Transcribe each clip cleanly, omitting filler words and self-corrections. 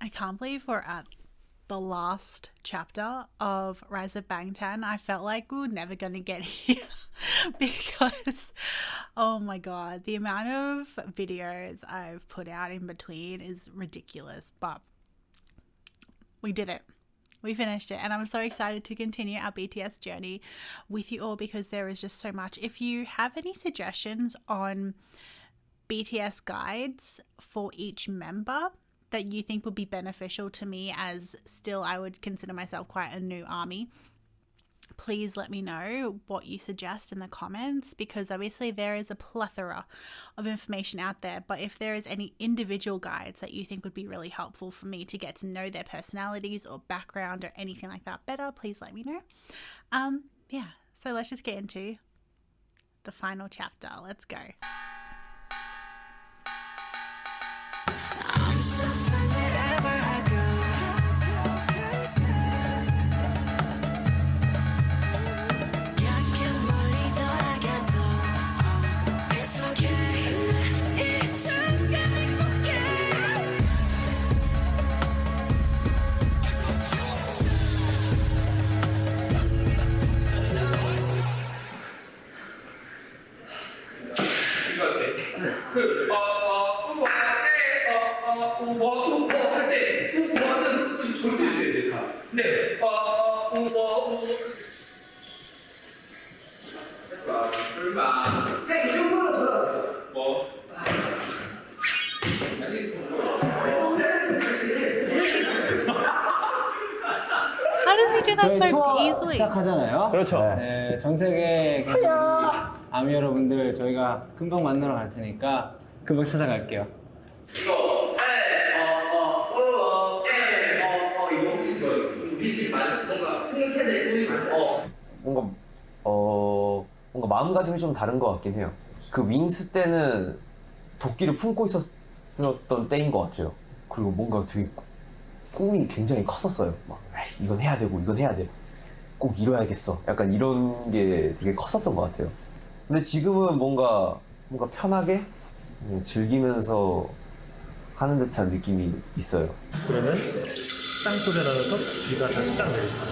I can't believe we're at the last chapter of Rise of Bangtan. I felt like we were never going to get here because, oh my god, the amount of videos I've put out in between is ridiculous, but we did it. We finished it, and I'm so excited to continue our BTS journey with you all because there is just so much. If you have any suggestions on BTS guides for each member that you think would be beneficial to me, as still I would consider myself quite a new ARMY, please let me know what you suggest in the comments, because obviously there is a plethora of information out there, but if there is any individual guides that you think would be really helpful for me to get to know their personalities or background or anything like that better, please let me know. Yeah, so let's just get into the final chapter. Let's go. How does he do that so easily? 시작하잖아요. 그렇죠. 네, 전 세계 아미 여러분들 저희가 금방 만나러 갈 테니까 금방 찾아갈게요. 뭔가 마음가짐이 좀 다른 것 같긴 해요. 그 윙스 때는 도끼를 품고 있었던 때인 것 같아요. 그리고 뭔가 되게 꿈이 굉장히 컸었어요. 막 이건 해야 되고 이건 해야 돼. 꼭 이뤄야겠어. 약간 이런 게 되게 컸었던 것 같아요. 근데 지금은 뭔가 편하게 즐기면서 하는 듯한 느낌이 있어요. 그러면 땅 소리가 나서 비가 다시 딱 내립니다.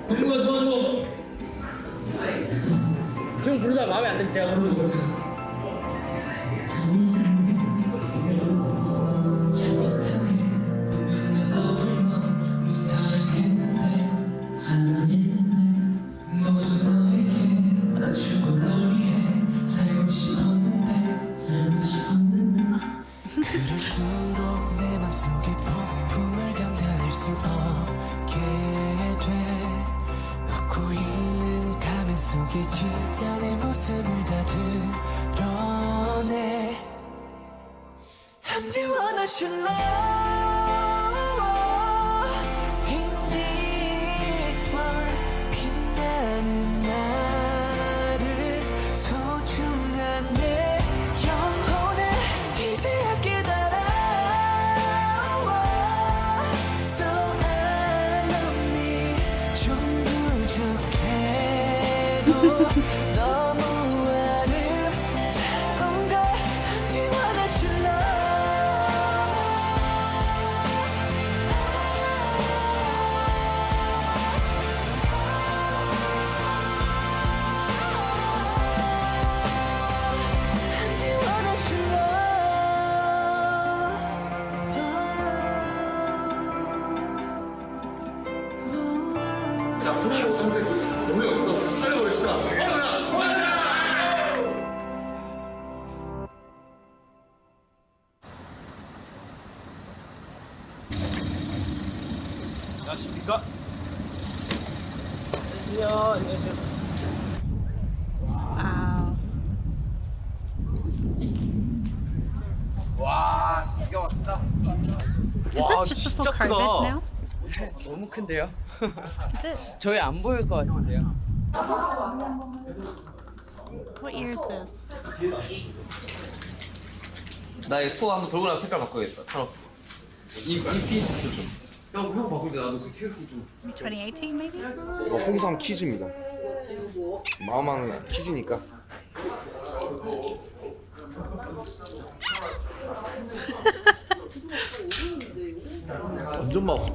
동무가 도와줘. 형 부르다 마음에 안 들면 제가 부르는 거죠. 참 이상해. 참 이상해. 너를 너무 사랑했는데 모두 너에게 맞추고 널 위해 살고 싶었는데 그럴수록 내 맘속에 폭풍을 감당할 수 없게 돼. 웃고 있는 가면 속에 진짜 내 모습을 다 드러내. I'm the one I should love in this world. 빛나는 나를 소중한 내 영혼을 이제야 깨달아. So I love me. 좀 부족해도 너무 아름다운 걸 I'm the one I should love. I'm the one I should love. 자, 분위기 선택 너무 없어. 살려버립시다. 안녕하십니까? 안녕하세요. Wow. 와, 기가 막히다. Is this just before COVID now? 너무 큰데요? Is it? 저희 안 보일 것 같은데요. What year is this? 나 이거 투어 한번 돌고 나서 색깔 바꿔야겠다. 초록색. 이 핀트 좀. 형 바꿀 때 나도 그 케이크 좀. 2018 maybe? 이거 홍삼 키즈입니다. 마마는 키즈니까. 완전 막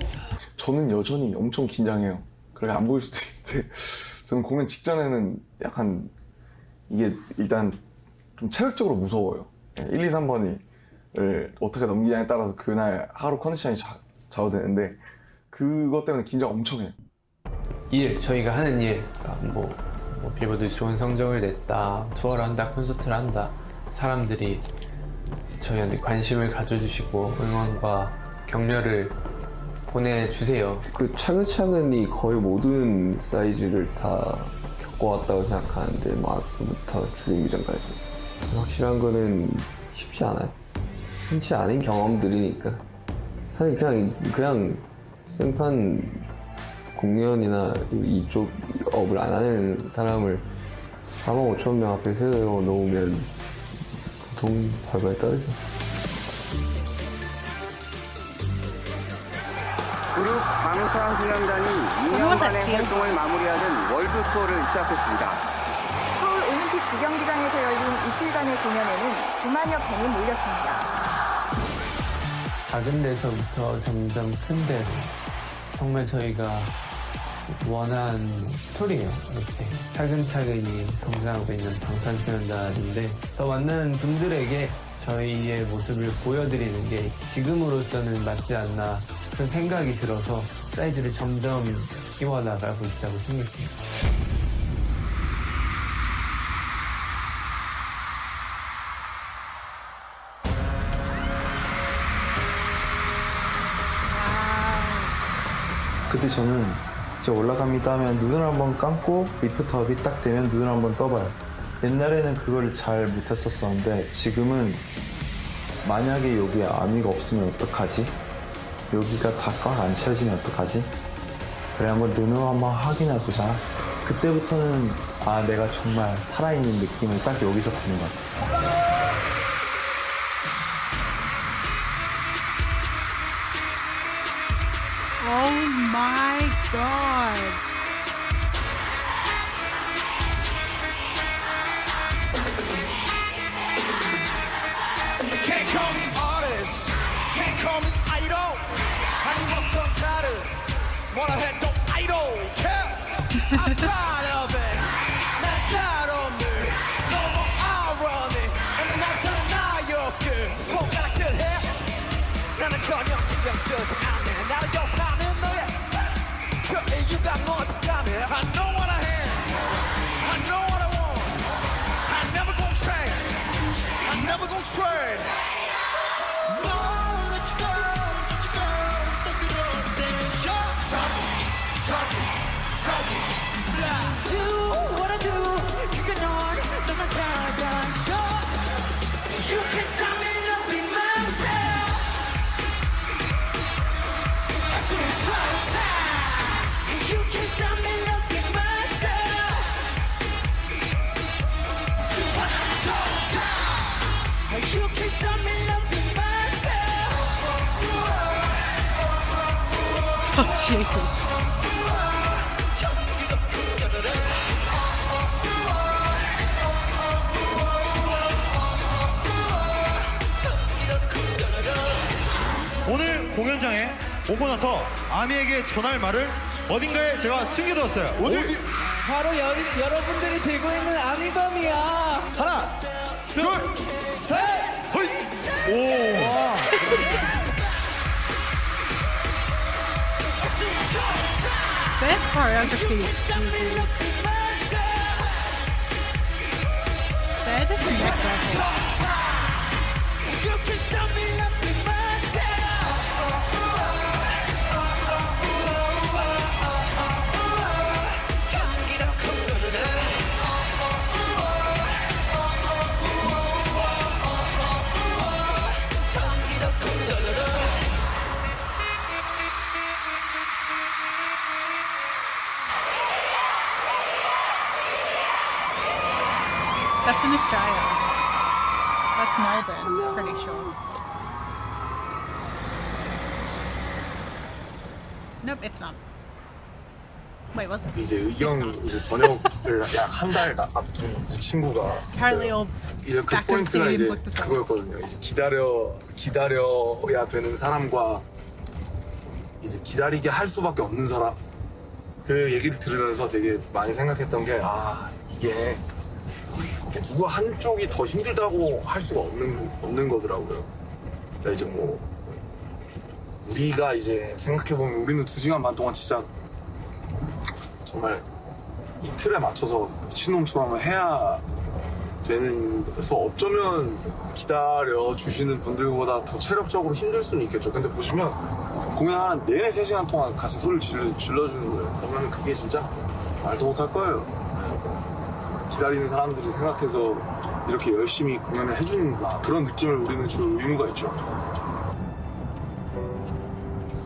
저는 여전히 엄청 긴장해요. 그렇게 안 보일 수도 있는데 저는 공연 직전에는 약간 이게 일단 좀 체력적으로 무서워요. 1, 2, 3번을 어떻게 넘기냐에 따라서 그날 하루 컨디션이 좌우되는데 그것 때문에 긴장 엄청 해요. 저희가 하는 일, 뭐 빌보드 좋은 성적을 냈다, 투어를 한다, 콘서트를 한다, 사람들이 저희한테 관심을 가져주시고 응원과 격려를 보내주세요. 그 차근차근히 거의 모든 사이즈를 다 겪어왔다고 생각하는데 마스부터 주림기전까지 확실한 거는 쉽지 않아요. 흔치 않은 경험들이니까 사실 그냥 생판 공연이나 이쪽 업을 안 하는 사람을 45,000명 앞에 세워놓으면 보통 발발 떨죠. 그룹 방탄소년단이 2년 만에 활동을 마무리하는 월드 투어를 시작했습니다. 서울 올림픽 주경기장에서 열린 이틀간의 공연에는 9만여 팬이 몰렸습니다. 작은 데서부터 점점 큰 데로 정말 저희가 원한 스토리예요. 이렇게 차근차근히 성장하고 있는 방탄소년단인데 더 많은 분들에게 저희의 모습을 보여드리는 게 지금으로서는 맞지 않나 그런 생각이 들어서 사이즈를 점점 키워나가고 있다고 생각해요. 그때 저는 진짜 올라갑니다 하면 눈을 한번 감고 리프트업이 딱 되면 눈을 한번 떠봐요. 옛날에는 그거를 잘 못했었었는데 지금은 만약에 여기에 아미가 없으면 어떡하지? 여기가 다 꽉 안 채워지면 어떡하지? 그래 한번 눈으로 한번 확인해보자. 그때부터는 아 내가 정말 살아있는 느낌을 딱 여기서 받는 것 같아요. Oh my god. Can't call me artist, can't call me idol. 아니 어떤 다른 뭐라 해도 idol. I'm proud of it. 난 잘 없는 너무 ironic. 오늘 나타나였길 손가락질 해. 나는 전혀 신경 쓰지 않네. 나를 욕하는 너의 그 이유가 뭐였다며. I know what I am, I know what I want. I never gonna change, I never gonna trade. Oh, Jesus. 오늘 공연장에 오고 나서 아미에게 전할 말을 어딘가에 제가 숨겨두었어요. 어디? 바로 여러분들이 들고 있는 아미밤이야. 하나, 둘, 셋, 허이! 오! That choreography is Jesus. That is neck level. That's in Australia. That's Melbourne, pretty sure. Nope, it's not. Wait, was it? 이제 의경 이제 저녁을 약 한 달 앞둔 친구가 Apparently all 이제 그 back of 포인트가 stadiums 이제 look the same. 그거였거든요. 이제 기다려야 되는 사람과 이제 기다리게 할 수밖에 없는 사람. 그 얘기를 들으면서 되게 많이 생각했던 게, 이게 누구 한쪽이 더 힘들다고 할 수가 없는 거더라고요. 그러니까 이제 뭐 우리가 이제 생각해보면 우리는 2시간 반 동안 진짜 정말 이 틀에 맞춰서 미친놈처럼 해야 되는, 그래서 어쩌면 기다려 주시는 분들보다 더 체력적으로 힘들 수는 있겠죠. 근데 보시면 공연 내내 3시간 동안 같이 소리를 질러주는 거예요. 그러면 그게 진짜 말도 못할 거예요. 기다리는 사람들이 생각해서 이렇게 열심히 공연을 해주는구나, 그런 느낌을 우리는 줄 의무가 있죠.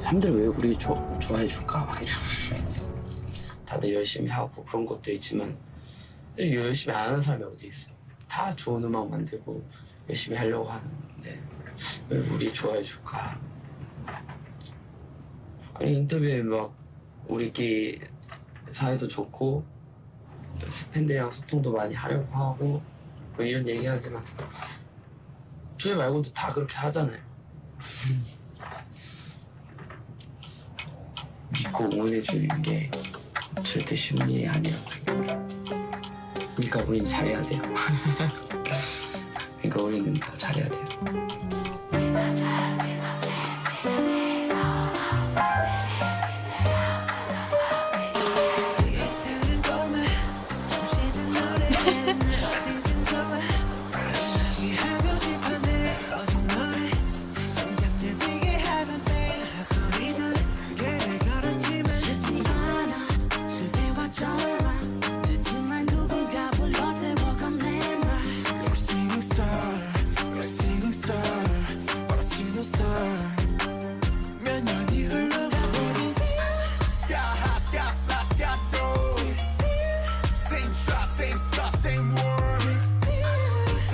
사람들이 왜 우리 좋아해 줄까? 막 이러면서 다들 열심히 하고 그런 것도 있지만 사실 열심히 안 하는 사람이 어디 있어. 다 좋은 음악 만들고 열심히 하려고 하는데 왜 우리 좋아해 줄까? 아니, 인터뷰에 막 우리끼리 사이도 좋고 팬들이랑 소통도 많이 하려고 하고 뭐 이런 얘기 하지만 저희 말고도 다 그렇게 하잖아요. 믿고 응원해주는 게 절대 쉬운 일이 아니라고 생각해. 그러니까 우린 잘해야 돼요. 그러니까 우리는 더 잘해야 돼요.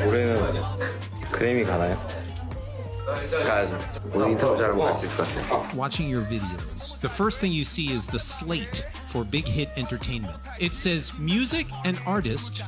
올해는 그래미 가나요? 가야죠. 오늘 인터뷰 잘하면 갈 수 있을 것 같아요. Watching your videos, the first thing you see is the slate for Big Hit Entertainment. It says music and artist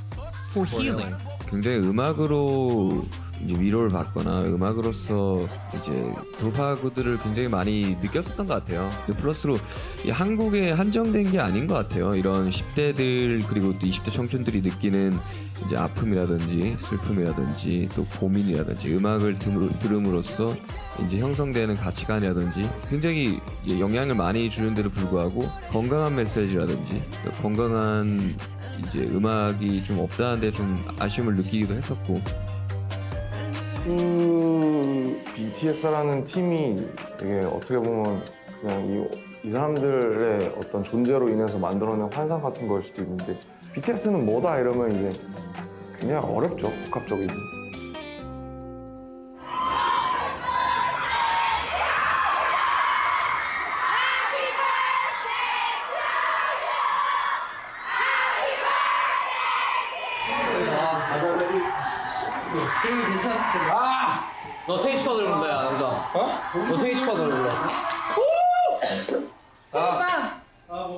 for healing. 굉장히 음악으로 이제 위로를 받거나 음악으로서 이제 돌파구들을 굉장히 많이 느꼈었던 것 같아요. 플러스로 이 한국에 한정된 게 아닌 것 같아요. 이런 10대들 그리고 또 20대 청춘들이 느끼는 이제 아픔이라든지 슬픔이라든지 또 고민이라든지 음악을 들음으로써 이제 형성되는 가치관이라든지 굉장히 영향을 많이 주는데도 불구하고 건강한 메시지라든지 또 건강한 이제 음악이 좀 없다는데 좀 아쉬움을 느끼기도 했었고. BTS라는 팀이 되게 어떻게 보면 그냥 이 사람들의 어떤 존재로 인해서 만들어낸 환상 같은 걸 수도 있는데, BTS는 뭐다 이러면 이제 그냥 어렵죠, 복합적이고. 되게 괜찮았을 텐데. 너 생일 축하드려 본다, 야, 남자. 어? 너 생일 축하드려 본다.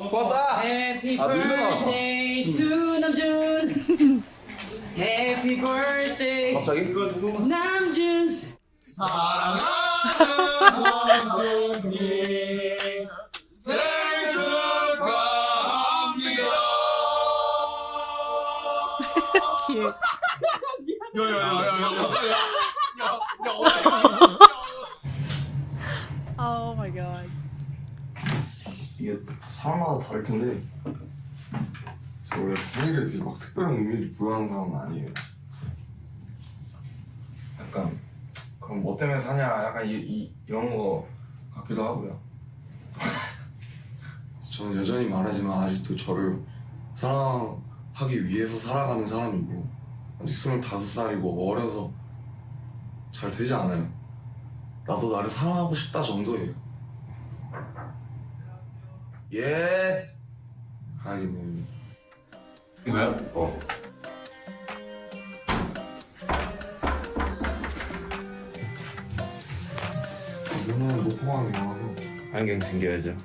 좋았다. Happy 늘려놔서. birthday to 남준. Happy birthday. 갑자기? 이거 누구? 남준. 사랑하는 남준이 생일 축하합니다. Cute. Oh my god. 이게 사람마다 다를 텐데, 저 원래 생일에 이렇게 막 특별한 의미를 부여하는 사람은 아니에요. 약간 그럼 뭐 때문에 사냐, 약간 이런 거 같기도 하고요. 저는 여전히 말하지만 아직도 저를 사랑하기 위해서 살아가는 사람이고, 아직 25살이고 어려서 잘 되지 않아요. 나도 나를 사랑하고 싶다 정도예요. 예. 가야겠네. 이거야? 눈은 못 보고 하는 거라서. 안경 챙겨야죠.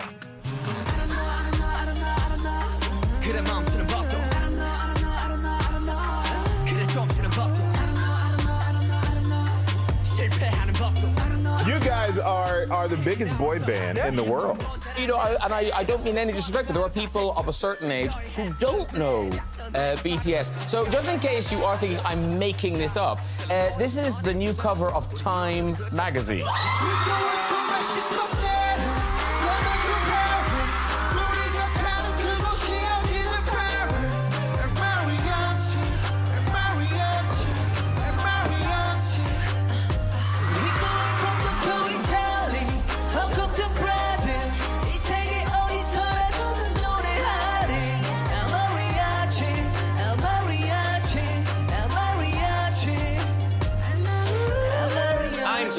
그래 멈추는 법도 그래 좀 쉬는 법도 실패하는 법도 You guys guys are the biggest boy band in the world. You know, I don't mean any disrespect, but there are people of a certain age who don't know BTS. So just in case you are thinking I'm making this up, this is the new cover of Time magazine.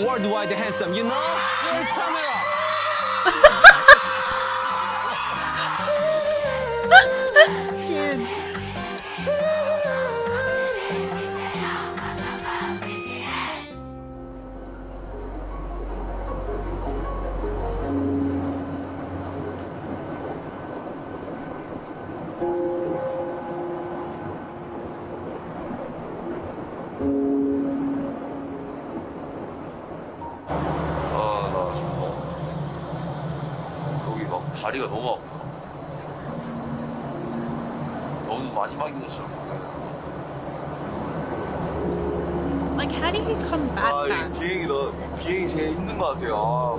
Worldwide handsome, you know? Here's camera. Dude. 나 지금 여기 막 다리가 너무 아파. 너무 마지막인 것처럼. Like, how do you combat that? 비행이 제일 힘든 것 같아요.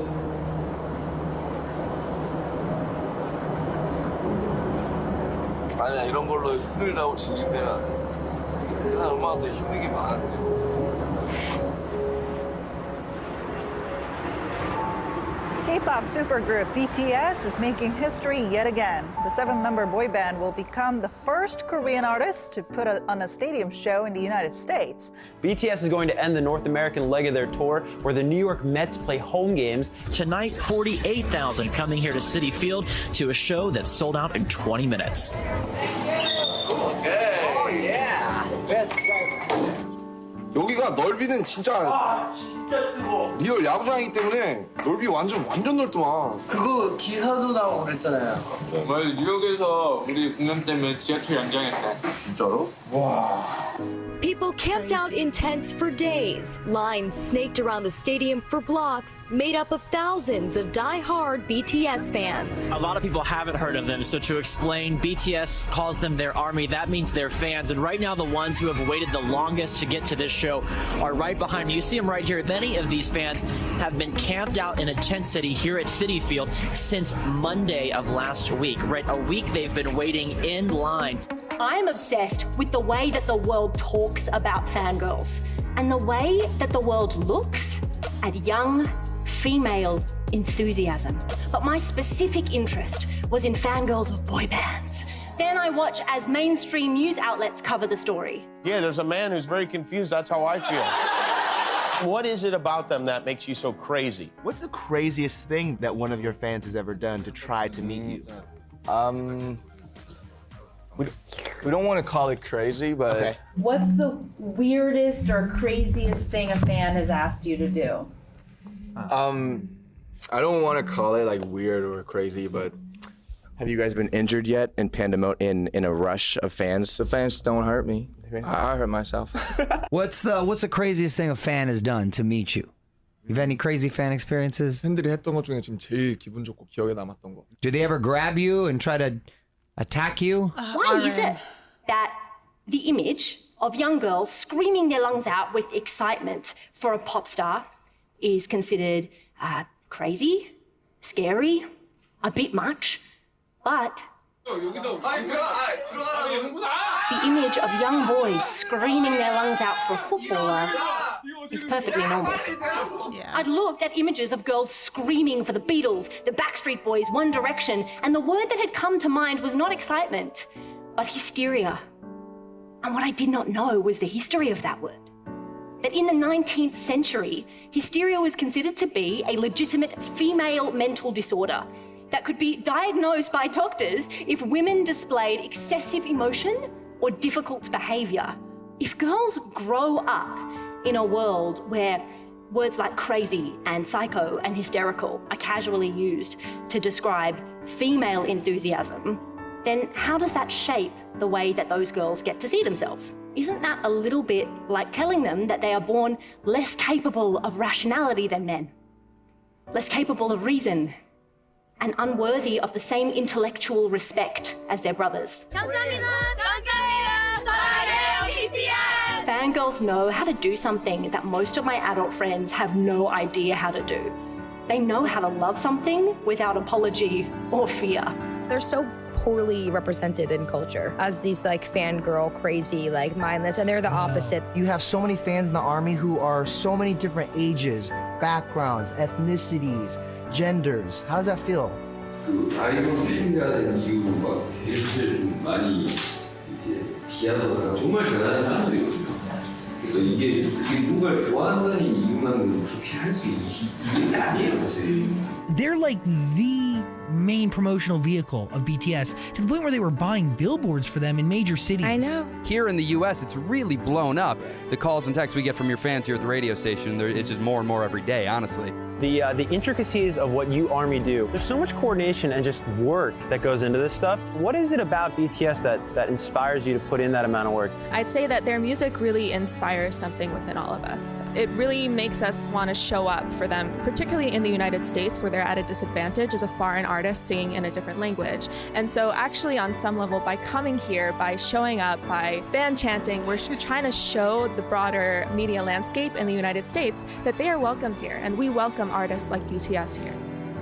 아니야, 이런 걸로 힘들다고 징징대면 안 돼. 세상 얼마나 더 힘든 게 많은데. K-pop supergroup BTS is making history yet again. The 7-member boy band will become the first Korean artist to put on a stadium show in the United States. BTS is going to end the North American leg of their tour, where the New York Mets play home games. Tonight, 48,000 coming here to Citi Field to a show that sold out in 20 minutes. Okay. Oh yeah. Best. 여기가 넓이는 진짜 뜨거워. 리얼 야구장이기 때문에 넓이 완전 넓더만. 그거 기사도 나오고 그랬잖아요. 정말 뉴욕에서 우리 공연 때문에 지하철 연장했대. 진짜로? 와. People camped out in tents for days. Lines snaked around the stadium for blocks, made up of thousands of die-hard BTS fans. A lot of people haven't heard of them, so to explain, BTS calls them their army. That means their fans. And right now, the ones who have waited the longest to get to this show are right behind me. You see them right here. Many of these fans have been camped out in a tent city here at Citi Field since Monday of last week. Right, a week they've been waiting in line. I'm obsessed with the way that the world talks about fangirls and the way that the world looks at young female enthusiasm. But my specific interest was in fangirls of boy bands. Then I watch as mainstream news outlets cover the story. Yeah, there's a man who's very confused. That's how I feel. What is it about them that makes you so crazy? What's the craziest thing that one of your fans has ever done to try to meet you? We don't want to call it crazy, but Okay. What's the weirdest or craziest thing a fan has asked you to do? I don't want to call it like weird or crazy, but Have you guys been injured yet in pandemonium in a rush of fans? The fans don't hurt me. I hurt myself. What's the craziest thing a fan has done to meet you? You've had any crazy fan experiences? 팬들이 했던 것 중에 지금 제일 기분 좋고 기억에 남았던 거. Did they ever grab you and try to attack you? Why is it that the image of young girls screaming their lungs out with excitement for a pop star is considered crazy, scary, a bit much, but the image of young boys screaming their lungs out for a footballer is perfectly normal. Yeah. I'd looked at images of girls screaming for the Beatles, the Backstreet Boys, One Direction, and the word that had come to mind was not excitement, but hysteria. And what I did not know was the history of that word. That in the 19th century, hysteria was considered to be a legitimate female mental disorder that could be diagnosed by doctors if women displayed excessive emotion or difficult behavior. If girls grow up in a world where words like crazy and psycho and hysterical are casually used to describe female enthusiasm, then how does that shape the way that those girls get to see themselves? Isn't that a little bit like telling them that they are born less capable of rationality than men? less capable of reason, and unworthy of the same intellectual respect as their brothers. Fangirls know how to do something that most of my adult friends have no idea how to do. They know how to love something without apology or fear. They're so poorly represented in culture as these like fangirl, crazy, like mindless, and they're the opposite. You have so many fans in the ARMY who are so many different ages, backgrounds, ethnicities, genders. How does that feel? 아이돌 팬이라는 이유로 막 대회를 좀 많이 이제 기하다가 정말 대단한 사람들이거든요. 그래서 이게 누군가를 좋아한다는 이유만으로 그렇게 할 수 있는 게 아니에요, 사실. They're like the main promotional vehicle of BTS to the point where they were buying billboards for them in major cities. I know. Here in the US, it's really blown up. The calls and texts we get from your fans here at the radio station, it's just more and more every day, honestly. The intricacies of what you ARMY do, there's so much coordination and just work that goes into this stuff. What is it about BTS that inspires you to put in that amount of work? I'd say that their music really inspires something within all of us. It really makes us want to show up for them, particularly in the United States where they're at a disadvantage as a foreign artist singing in a different language. And so actually on some level, by coming here, by showing up, by fan chanting, we're trying to show the broader media landscape in the United States that they are welcome here, and we welcome artists like BTS here.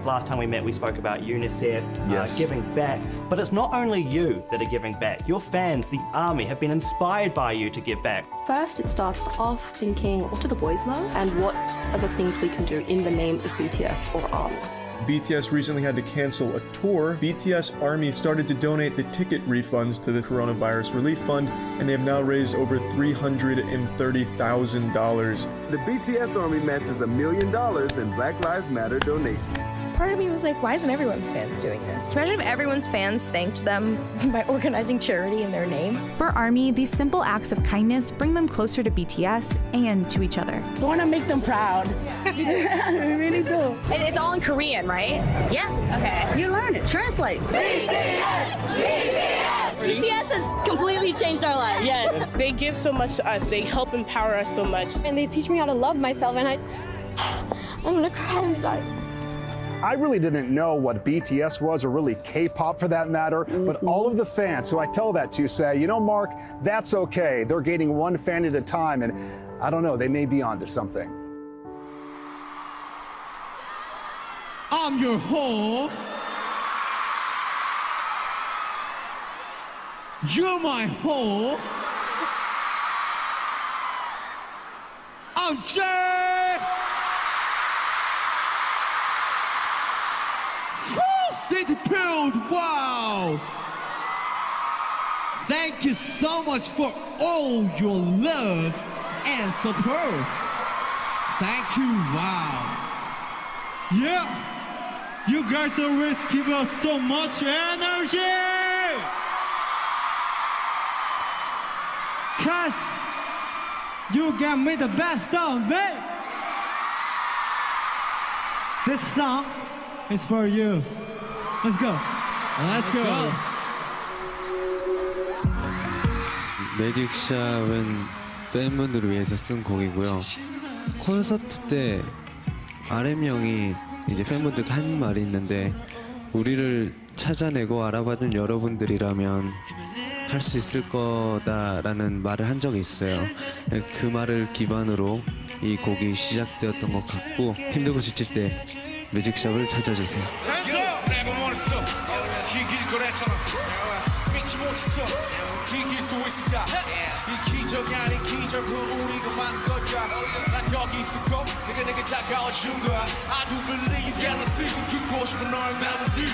Last time we met, we spoke about UNICEF Yes. giving back. But it's not only you that are giving back. Your fans, the ARMY, have been inspired by you to give back. First, it starts off thinking, what do the boys love? And what are the things we can do in the name of BTS or ARMY? BTS recently had to cancel a tour. BTS ARMY started to donate the ticket refunds to the Coronavirus Relief Fund, and they have now raised over $330,000. The BTS ARMY matches $1 million in Black Lives Matter donations. Part of me was like, why isn't everyone's fans doing this? Can you imagine if everyone's fans thanked them by organizing charity in their name? For ARMY, these simple acts of kindness bring them closer to BTS and to each other. We want to make them proud. We really do. And it's all in Korean, right? Yeah. Okay. You learn it. Translate. BTS! BTS! BTS has completely changed our lives. Yes. They give so much to us. They help empower us so much. And they teach me how to love myself, and I'm gonna cry, I'm sorry. I really didn't know what BTS was, or really K-pop for that matter, but all of the fans who I tell that to say, you know, Mark, that's okay. They're gaining one fan at a time, and I don't know, they may be onto something. I'm your whore. You're my whore. I'm Jay. City Build, wow! Thank you so much for all your love and support. Thank you, wow. Yeah, you guys always give us so much energy! Cause you give me the best of me! This song is for you. Let's go. Let's go. 매직샵은 팬분들을 위해서 쓴 곡이고요. 콘서트 때 RM 형이 이제 팬분들께 한 말이 있는데, 우리를 찾아내고 알아봐준 여러분들이라면 할 수 있을 거다라는 말을 한 적이 있어요. 그 말을 기반으로 이 곡이 시작되었던 것 같고, 힘들고 지칠 때 매직샵을 찾아주세요. 믿지 못했어 이길 수 있을까 이 기적이 아닌 기적을 우리가 만든 걸까 난 여기 있었고 내가 내게 다가와준 거야 I do believe you galaxy 듣고 싶은 너의 멜로디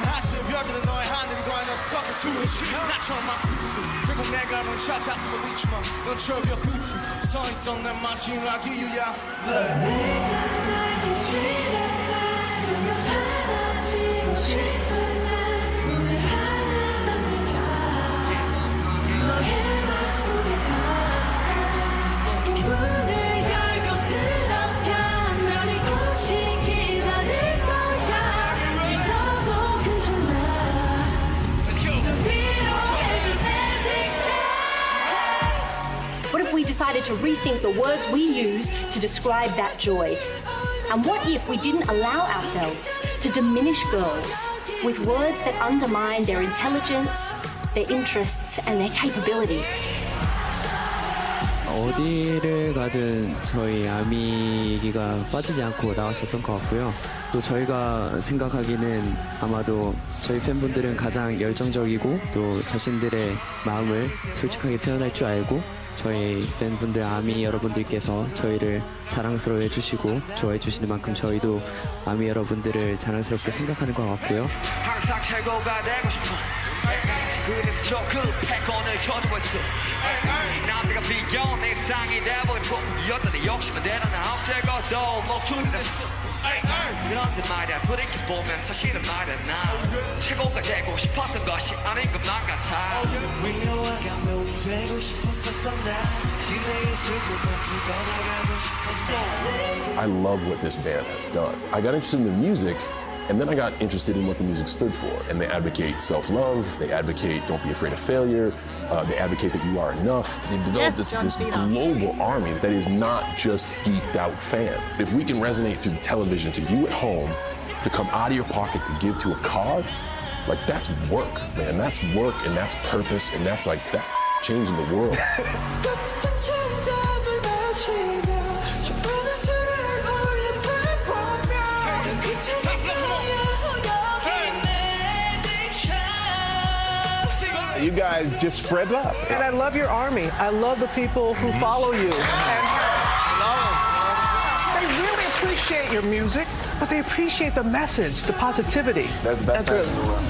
하수의 벽에는 너의 하늘이 과연 어떻게 숨을지 나처럼 막 붙어 결국 내가 널 찾았음을 잊지마 넌 절벽 끝에 서있던 내 마지막 이유야 내가 알기 싫은 날 사라지고 싶은 날 오늘 하나만 보자 너의 맘속에 닿아 문을 열고 들어가 널 이곳이 기다릴 거야 믿어도 괜찮아 널 필요해줄 What if we decided to rethink the words we use to describe that joy? And what if we didn't allow ourselves to diminish girls with words that undermine their intelligence, their interests, and their capability? 어디를 가든 저희 아미가 빠지지 않고 나왔었던 것 같고요. 또 저희가 생각하기는 아마도 저희 팬분들은 가장 열정적이고 또 자신들의 마음을 솔직하게 표현할 줄 알고 저희 팬분들 아미 여러분들께서 저희를 자랑스러워해 주시고 좋아해 주시는 만큼 저희도 아미 여러분들을 자랑스럽게 생각하는 것 같고요. 항상 최고가 되고 싶어. 그래서 저 패권을 켜주고 있어. 남들과 비교 내 상이 돼버리고 여전히 욕심은 대단한 언제고도 목줄이 됐어. 그런데 말이야 돌이켜보면 사실은 말이야 나 최고가 되고 싶었던 것이 아닌 것만 같아. 위로와 감동이 되고 싶었었던 나 그대의 슬픔을 풀어나가고 싶었어. I love what this band has done. I got interested in the music, and then I got interested in what the music stood for. And they advocate self-love, they advocate don't be afraid of failure, they advocate that you are enough. They've developed this global army that is not just geeked out fans. If we can resonate through the television to you at home, to come out of your pocket to give to a cause, like that's work, man. That's work and that's purpose and that's changing the world. You guys just spread love. And I love your army. I love the people who follow you. And they really appreciate your music, but they appreciate the message, the positivity. They're the best fans in the world.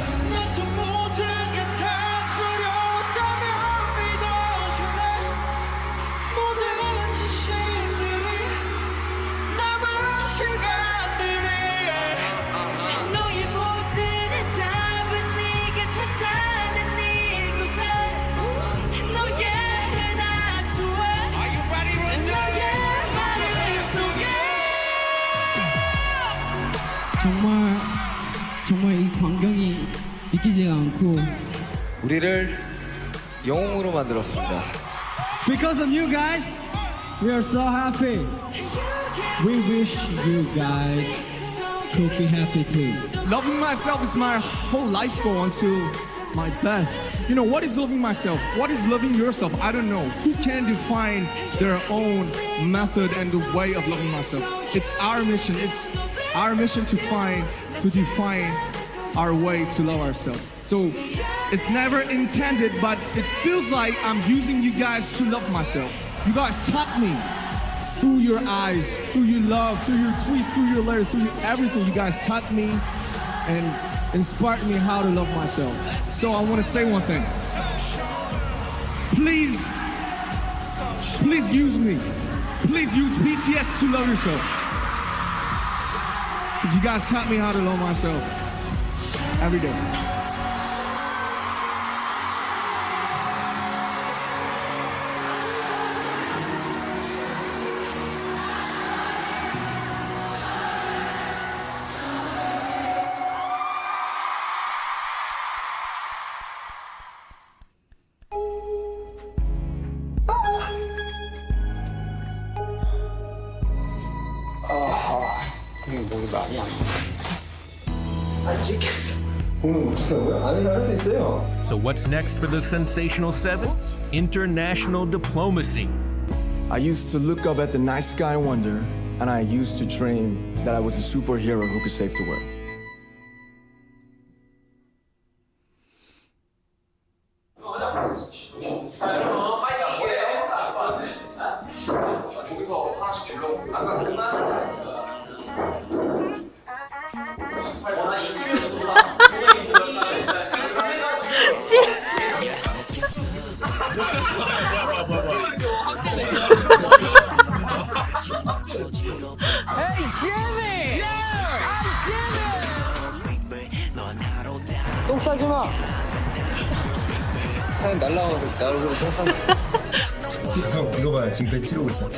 정말 이 광경이 믿기지가 않고 우리를 영웅으로 만들었습니다. Because of you guys, we are so happy. We wish you guys to be happy too. Loving myself is my whole life goal until my death. You know, what is loving myself? What is loving yourself? I don't know. Who can define their own method and the way of loving myself? It's our mission. It's our mission to define our way to love ourselves. So it's never intended, but it feels like I'm using you guys to love myself. You guys taught me through your eyes, through your love, through your tweets, through your letters, through everything. You guys taught me and inspired me how to love myself. So I want to say one thing. Please use me. Please use BTS to love yourself. Because you guys taught me how to love myself every day. 목이 많이 안 찍혔어. 공부 못하는 아니 할 수 있어요. So what's next for the Sensational Seven? International diplomacy. I used to look up at the night sky and wonder, and I used to dream that I was a superhero who could save the world. Hey, Jimmy! Yeah! I'm Jimmy! 똥 싸지 마! 사연 날라와서 나 얼굴에 똥 싸는 형 이거 봐요. 지금 배 찌르고 있어.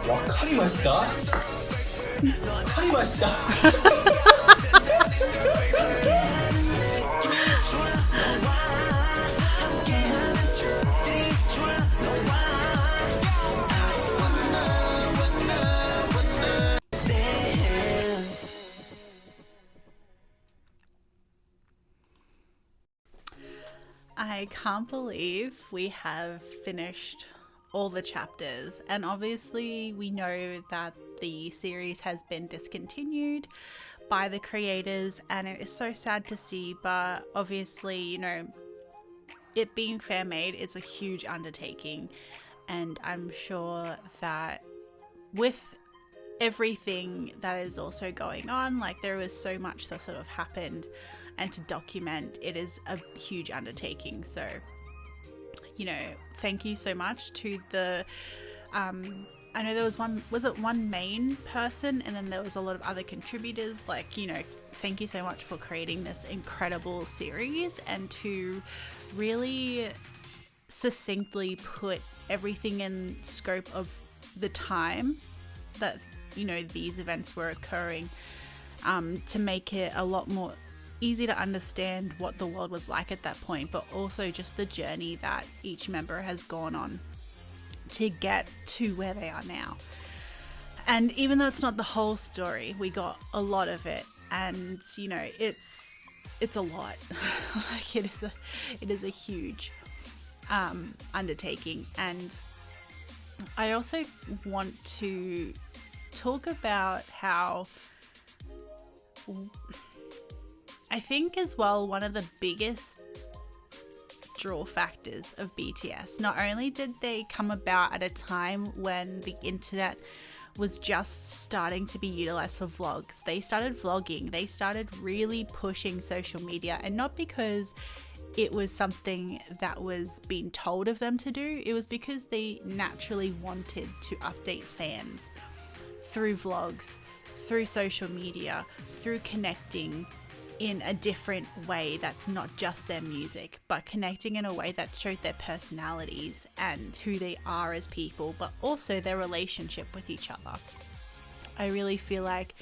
와, 칼이 맛있다. 칼이 맛있다. I can't believe we have finished all the chapters, and obviously we know that the series has been discontinued by the creators, and it is so sad to see, but obviously, you know, it being fan made, it's a huge undertaking, and I'm sure that with everything that is also going on, like there was so much that sort of happened, and to document it is a huge undertaking. So, you know, thank you so much to the I know there was one main person, and then there was a lot of other contributors. Like, you know, thank you so much for creating this incredible series and to really succinctly put everything in scope of the time that, you know, these events were occurring, to make it a lot more easy to understand what the world was like at that point, but also just the journey that each member has gone on to get to where they are now. And even though it's not the whole story, we got a lot of it, and you know, it's a lot. Like it is a huge undertaking. And I also want to talk about how I think as well one of the biggest draw factors of BTS, not only did they come about at a time when the internet was just starting to be utilized for vlogs, they started vlogging, they started really pushing social media, and not because it was something that was being told of them to do, it was because they naturally wanted to update fans through vlogs, through social media, through connecting in a different way that's not just their music, but connecting in a way that showed their personalities and who they are as people, but also their relationship with each other. I really feel like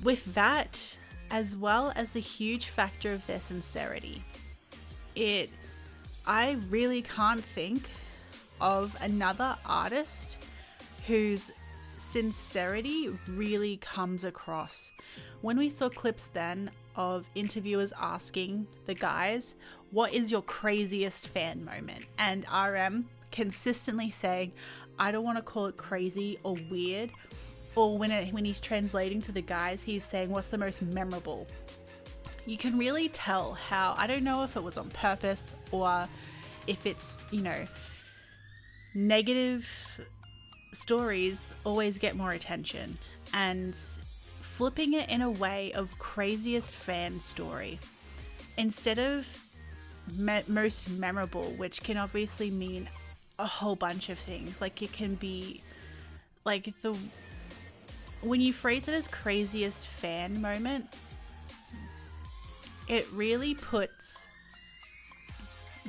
with that, as well as a huge factor of their sincerity, I really can't think of another artist whose sincerity really comes across. When we saw clips then of interviewers asking the guys, what is your craziest fan moment? And RM consistently saying, I don't want to call it crazy or weird. Or when he's translating to the guys, he's saying, what's the most memorable? You can really tell how, I don't know if it was on purpose or if it's, you know, negative stories always get more attention, and flipping it in a way of craziest fan story instead of most memorable, which can obviously mean a whole bunch of things. Like it can be like when you phrase it as craziest fan moment, it really puts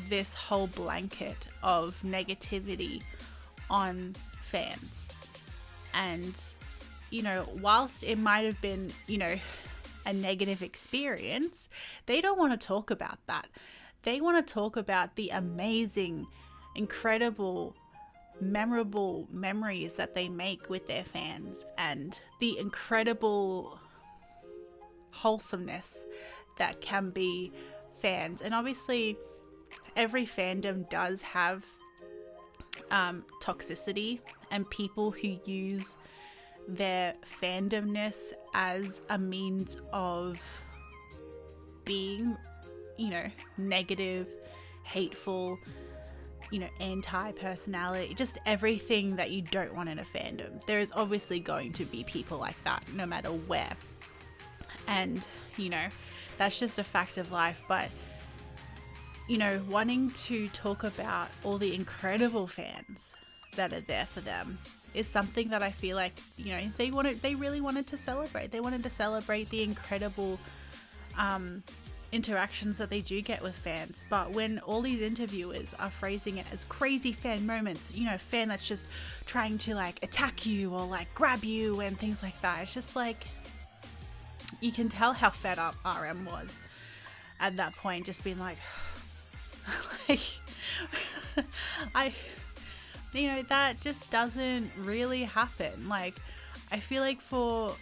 this whole blanket of negativity on fans. And you know, whilst it might have been, you know, a negative experience, they don't want to talk about that. They want to talk about the amazing, incredible, memorable memories that they make with their fans and the incredible wholesomeness that can be fans. And obviously every fandom does have toxicity and people who use their fandomness as a means of being, you know, negative, hateful, you know, anti-personality, just everything that you don't want in a fandom. There is obviously going to be people like that no matter where. And, you know, that's just a fact of life. But, you know, wanting to talk about all the incredible fans that are there for them is something that I feel like, you know, they really wanted to celebrate. They wanted to celebrate the incredible interactions that they do get with fans. But when all these interviewers are phrasing it as crazy fan moments, you know, fan that's just trying to like attack you or like grab you and things like that, it's just like, you can tell how fed up RM was at that point, just being like, you know, that just doesn't really happen. Like, I feel like for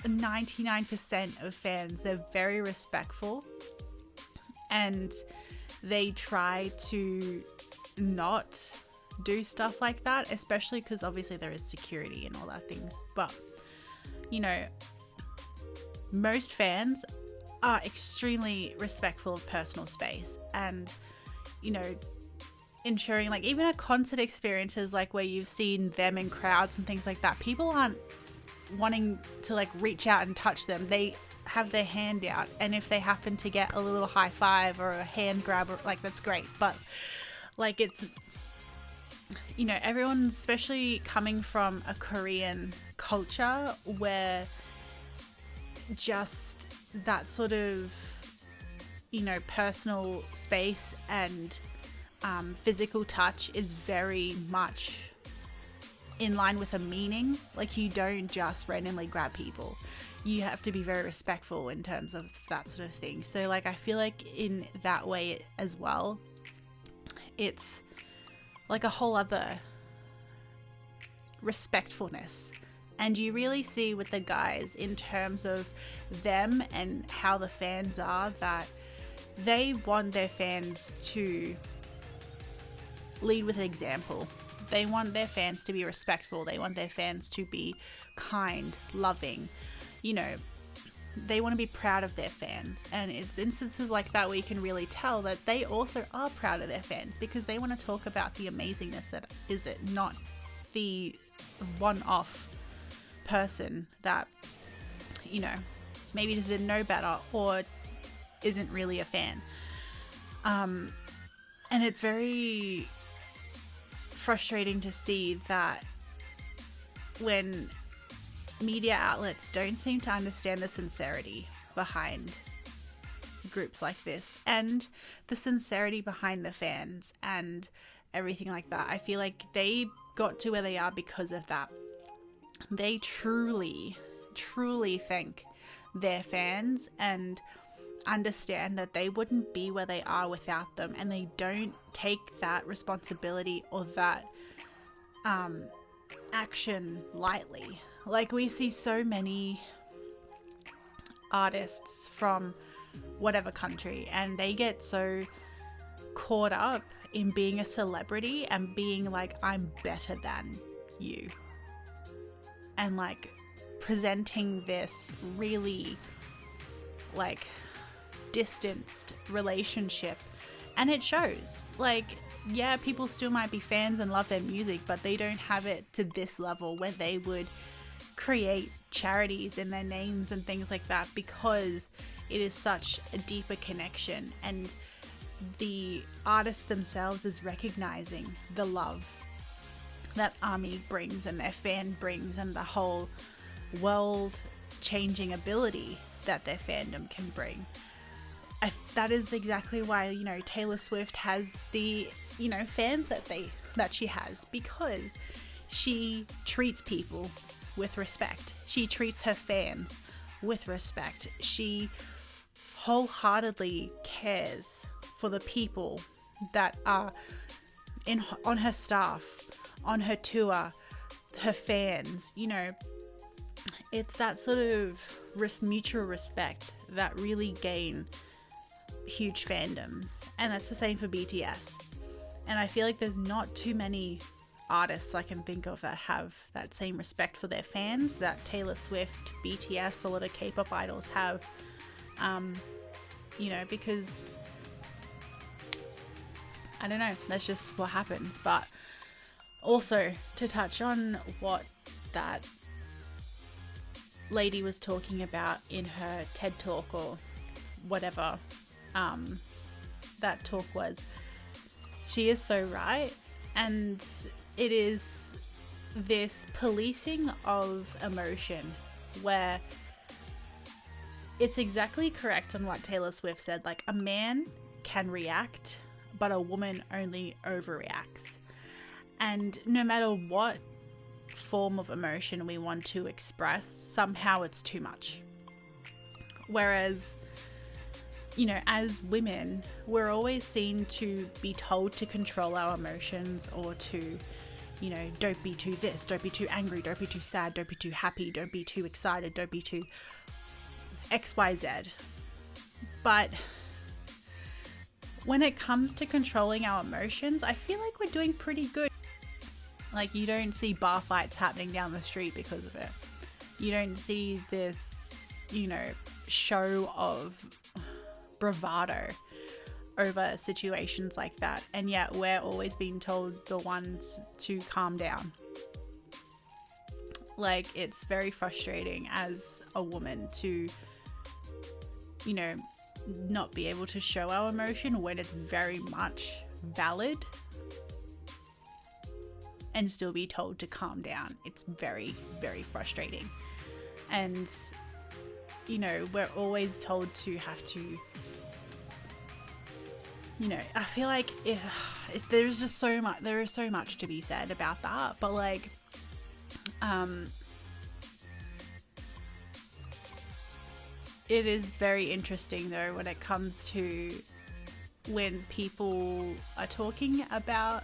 99% of fans, they're very respectful and they try to not do stuff like that, especially because obviously there is security and all that things. But, you know, most fans are extremely respectful of personal space, and, you know, ensuring, like, even at concert experiences, like where you've seen them in crowds and things like that, people aren't wanting to like reach out and touch them. They have their hand out, and if they happen to get a little high five or a hand grab, or like, that's great. But like, it's, you know, everyone, especially coming from a Korean culture where just that sort of, you know, personal space and physical touch is very much in line with a meaning. Like, you don't just randomly grab people. You have to be very respectful in terms of that sort of thing. So like, I feel like in that way as well, it's like a whole other respectfulness. And you really see with the guys in terms of them and how the fans are, that they want their fans to lead with an example. They want their fans to be respectful. They want their fans to be kind, loving. You know, they want to be proud of their fans. And it's instances like that where you can really tell that they also are proud of their fans, because they want to talk about the amazingness that is it, not the one-off person that, you know, maybe just didn't know better or isn't really a fan. And it's very frustrating to see that when media outlets don't seem to understand the sincerity behind groups like this, and the sincerity behind the fans and everything like that. I feel like they got to where they are because of that. They truly thank their fans and understand that they wouldn't be where they are without them, and they don't take that responsibility or that action lightly. Like, we see so many artists from whatever country, and they get so caught up in being a celebrity and being like, I'm better than you, and like presenting this really like distanced relationship, and it shows. Like, yeah, people still might be fans and love their music, but they don't have it to this level where they would create charities in their names and things like that, because it is such a deeper connection, and the artist themselves is recognizing the love that ARMY brings and their fan brings, and the whole world changing ability that their fandom can bring. That is exactly why, you know, Taylor Swift has the, you know, fans that she has, because she treats people with respect. She treats her fans with respect. She wholeheartedly cares for the people that are on her staff, on her tour, her fans. You know, it's that sort of mutual respect that really gain huge fandoms, and that's the same for BTS. And I feel like there's not too many artists I can think of that have that same respect for their fans that Taylor Swift, BTS, a lot of K-pop idols have. You know, because I don't know, that's just what happens. But also, to touch on what that lady was talking about in her TED talk or whatever that talk was, she is so right. And it is this policing of emotion where it's exactly correct on what Taylor Swift said. Like, a man can react, but a woman only overreacts. And no matter what form of emotion we want to express, somehow it's too much. Whereas, you know, as women, we're always seen to be told to control our emotions, or to, you know, don't be too this, don't be too angry, don't be too sad, don't be too happy, don't be too excited, don't be too XYZ. But when it comes to controlling our emotions, I feel like we're doing pretty good. Like, you don't see bar fights happening down the street because of it. You don't see this, you know, show of bravado over situations like that. And yet we're always being told the ones to calm down. Like, it's very frustrating as a woman to, you know, not be able to show our emotion when it's very much valid and still be told to calm down. It's very, very frustrating. And, you know, we're always told to have to, you know, I feel like there is so much to be said about that, but like, it is very interesting though when it comes to when people are talking about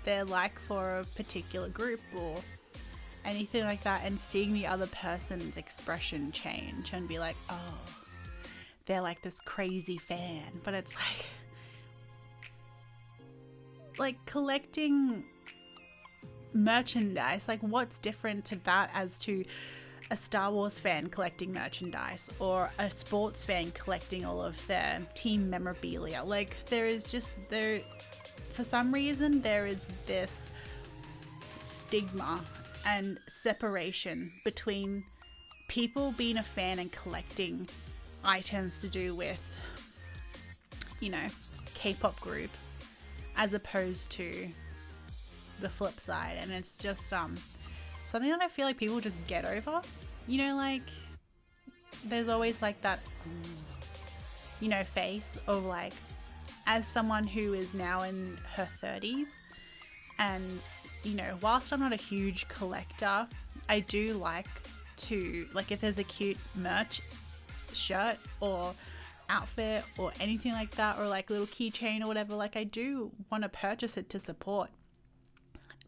their like for a particular group or anything like that, and seeing the other person's expression change and be like, oh, they're like this crazy fan. But it's like collecting merchandise, like what's different to that as to a Star Wars fan collecting merchandise or a sports fan collecting all of their team memorabilia? Like, for some reason there is this stigma and separation between people being a fan and collecting items to do with, you know, K-pop groups, as opposed to the flip side. And it's just something that I feel like people just get over. You know, like, there's always like that, you know, face of like, as someone who is now in her 30s, and, you know, whilst I'm not a huge collector, I do like to, like, if there's a cute merch shirt or outfit or anything like that, or like little keychain or whatever, like, I do want to purchase it to support.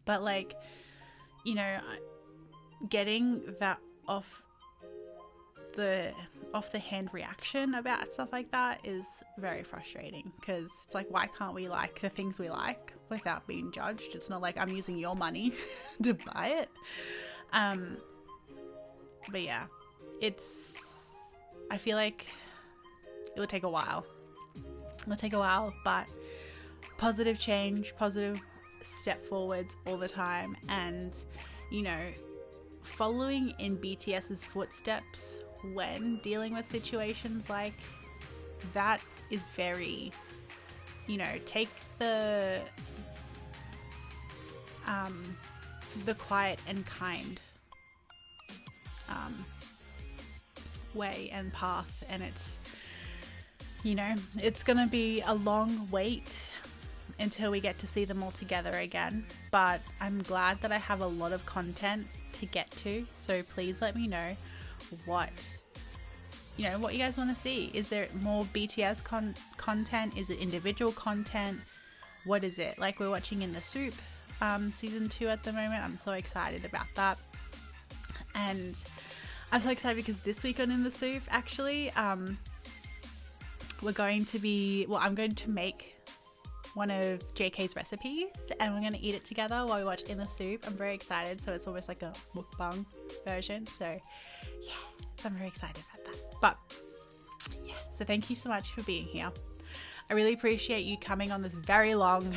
But like, you know, getting that off the hand reaction about stuff like that is very frustrating, because it's like, why can't we like the things we like without being judged? It's not like I'm using your money to buy it. But yeah, I feel like it will take a while. But positive change, positive step forwards all the time. And, you know, following in BTS's footsteps when dealing with situations like that is very, you know, take the quiet and kind way and path. And it's, you know, it's gonna be a long wait until we get to see them all together again, but I'm glad that I have a lot of content to get to. So please let me know what you guys want to see. Is there more BTS content? Is it individual content? What is it? Like, we're watching In the Soup season 2 at the moment. I'm so excited about that, and I'm so excited because this week on In the Soup, actually, I'm going to make one of JK's recipes, and we're going to eat it together while we watch In the Soup. I'm very excited. So it's almost like a mukbang version. So yeah, so I'm very excited about that. But yeah, so thank you so much for being here. I really appreciate you coming on this very long,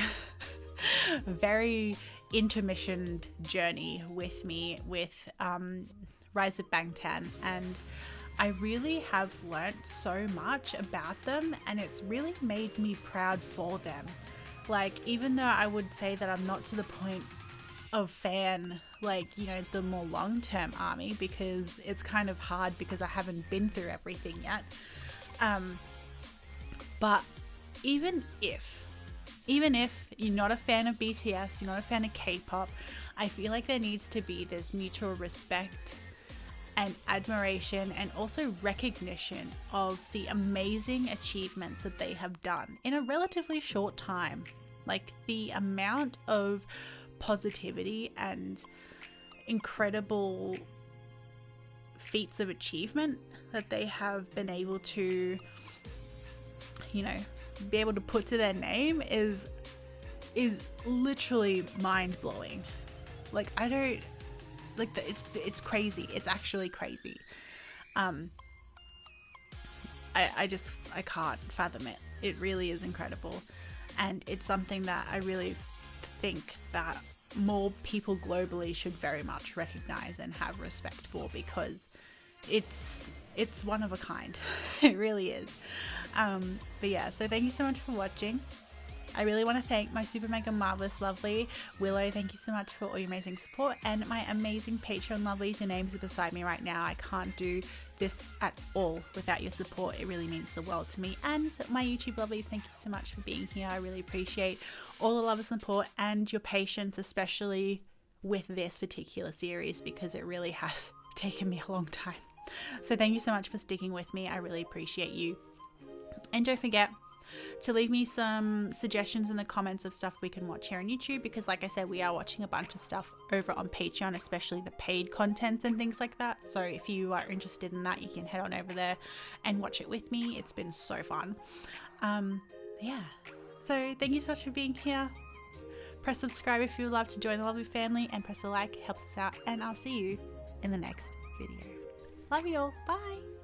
very intermissioned journey with me with Rise of Bangtan, and I really have learnt so much about them, and it's really made me proud for them. Like, even though I would say that I'm not to the point of fan, like, you know, the more long-term army, because it's kind of hard because I haven't been through everything yet. But even if you're not a fan of BTS, you're not a fan of K-pop, I feel like there needs to be this mutual respect and admiration, and also recognition of the amazing achievements that they have done in a relatively short time. Like, the amount of positivity and incredible feats of achievement that they have been able to, you know, be able to put to their name is literally mind-blowing. Like, I don't like that. It's crazy. It's actually crazy. I can't fathom it. It really is incredible, and it's something that I really think that more people globally should very much recognize and have respect for, because it's one of a kind. It really is. But yeah, so thank you so much for watching. I really want to thank my super mega marvelous lovely Willow. Thank you so much for all your amazing support, and my amazing Patreon lovelies. Your names are beside me right now. I can't do this at all without your support. It really means the world to me. And my YouTube lovelies, thank you so much for being here. I really appreciate all the love and support and your patience, especially with this particular series, because it really has taken me a long time. So thank you so much for sticking with me. I really appreciate you. And don't forget to leave me some suggestions in the comments of stuff we can watch here on YouTube, because like I said, we are watching a bunch of stuff over on Patreon, especially the paid contents and things like that. So if you are interested in that, you can head on over there and watch it with me. It's been so fun. Yeah, so thank you so much for being here. Press subscribe if you would love to join the lovely family, and press a like, it helps us out, and I'll see you in the next video. Love you all. Bye.